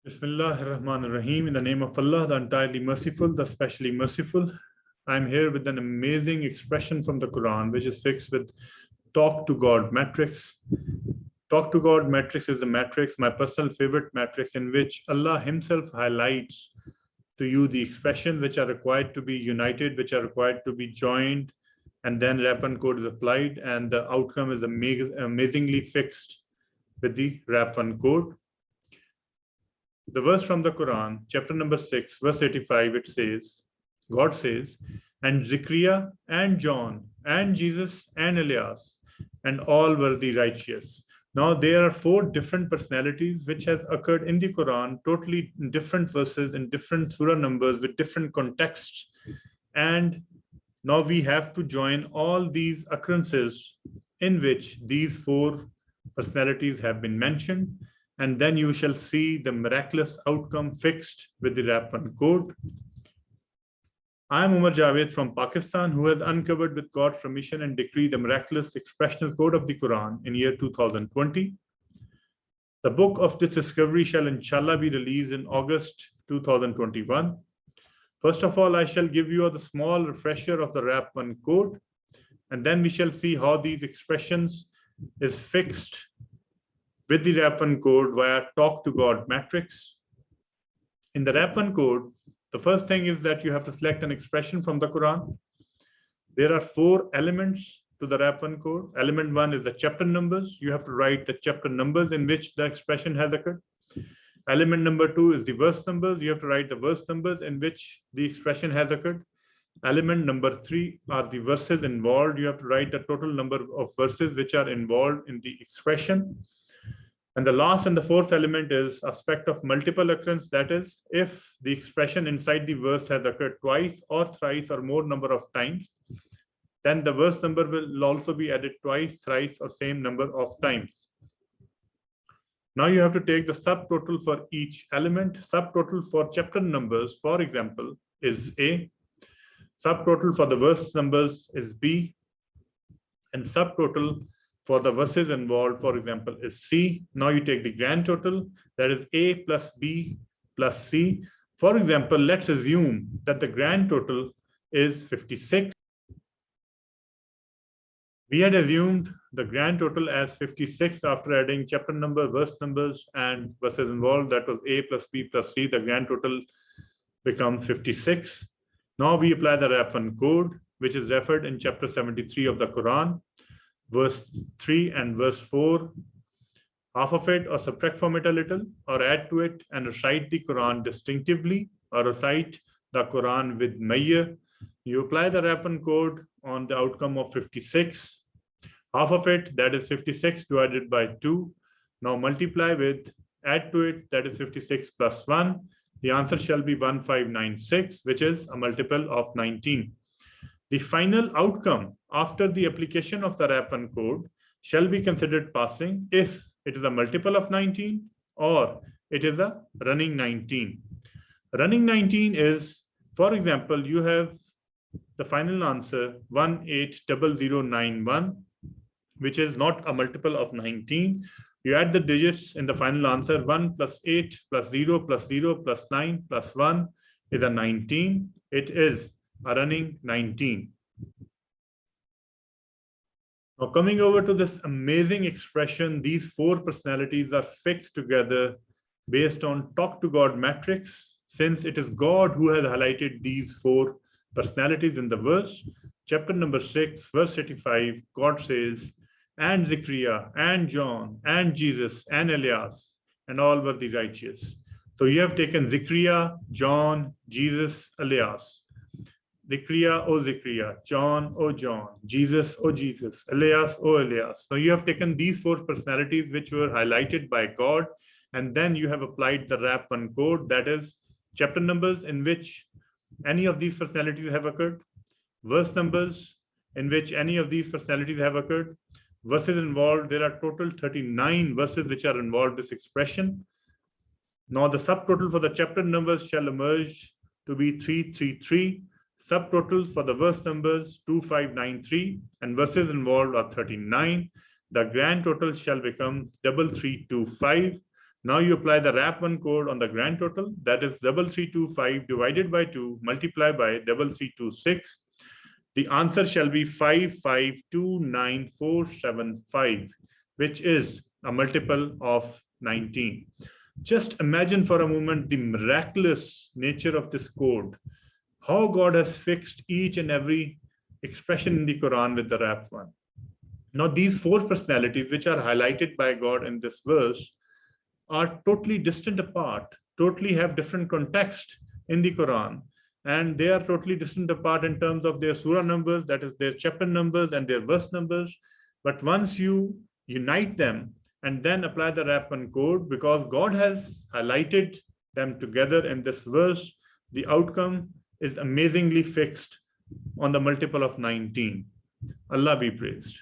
Bismillahirrahmanirrahim. In the name of Allah, the entirely merciful, the specially merciful. I'm here with an amazing expression from the Quran, which is fixed with talk to God matrix. Talk to God matrix is a matrix, my personal favorite matrix, in which Allah Himself highlights to you the expressions which are required to be united, which are required to be joined, and then Rappan code is applied, and the outcome is amazingly fixed with the Rappan code. The verse from the Quran, chapter number 6, verse 85, it says, God says, and Zechariah and John and Jesus and Elias and all were the righteous. Now there are 4 different personalities which has occurred in the Quran, totally different verses in different surah numbers with different contexts. And now we have to join all these occurrences in which these 4 personalities have been mentioned. And then you shall see the miraculous outcome fixed with the Rappan code. I am Umer Javed from Pakistan, who has uncovered with God's permission and decree the Miraculous Expressional Code of the Quran in year 2020. The book of this discovery shall inshallah be released in August 2021. First of all, I shall give you a small refresher of the Rappan code, and then we shall see how these expressions is fixed with the Rappan code via talk to God matrix. In the Rappan code, the first thing is that you have to select an expression from the Quran. There are 4 elements to the Rappan code. Element 1 is the chapter numbers. You have to write the chapter numbers in which the expression has occurred. Element number 2 is the verse numbers. You have to write the verse numbers in which the expression has occurred. Element number 3 are the verses involved. You have to write the total number of verses which are involved in the expression. And the last and the 4th element is aspect of multiple occurrence. That is, if the expression inside the verse has occurred twice or thrice or more number of times, then the verse number will also be added twice, thrice, or same number of times. Now you have to take the subtotal for each element. Subtotal for chapter numbers, for example, is A. Subtotal for the verse numbers is B. And subtotal for the verses involved, for example, is C. Now you take the grand total, that is A plus B plus C. For example, let's assume that the grand total is 56. We had assumed the grand total as 56 after adding chapter number, verse numbers, and verses involved. That was A plus B plus C. The grand total becomes 56. Now we apply the Rappan code, which is referred in chapter 73 of the Quran. Verse 3 and verse 4, half of it or subtract from it a little or add to it and recite the Quran distinctively or recite the Quran with Mayya. You apply the Rappan code on the outcome of 56. Half of it, that is 56 divided by 2. Now multiply with, add to it, that is 56 plus 1. The answer shall be 1596, which is a multiple of 19. The final outcome after the application of the Rappan code shall be considered passing if it is a multiple of 19 or it is a running 19. Running 19 is, for example, you have the final answer 180091, which is not a multiple of 19. You add the digits in the final answer. 1 plus 8 plus 0 plus 0 plus 9 plus 1 is a 19. It is a running 19. Now coming over to this amazing expression, these 4 personalities are fixed together based on talk to God matrix, since it is God who has highlighted these 4 personalities in the verse. Chapter number 6, verse 85, God says, and Zechariah and John and Jesus and Elias and all were the righteous. So you have taken Zechariah, John, Jesus, Elias. Zechariah, O Zechariah, John, O John, Jesus, O Jesus, Elias, O Elias. So you have taken these 4 personalities which were highlighted by God, and then you have applied the Rappan code, that is chapter numbers in which any of these personalities have occurred, verse numbers in which any of these personalities have occurred, verses involved. There are total 39 verses which are involved in this expression. Now the subtotal for the chapter numbers shall emerge to be 333. Subtotals for the verse numbers 2593 and verses involved are 39. The grand total shall become 3325. Now you apply the RAP1 code on the grand total, that is 3325 divided by 2 multiplied by 3326. The answer shall be 5529475, which is a multiple of 19. Just imagine for a moment the miraculous nature of this code, how God has fixed each and every expression in the Quran with the RAP1. Now, these four personalities, which are highlighted by God in this verse, are totally distant apart, totally have different context in the Quran, and they are totally distant apart in terms of their surah numbers, that is their chapter numbers and their verse numbers. But once you unite them and then apply the RAP1 code, because God has highlighted them together in this verse, the outcome is amazingly fixed on the multiple of 19. Allah be praised.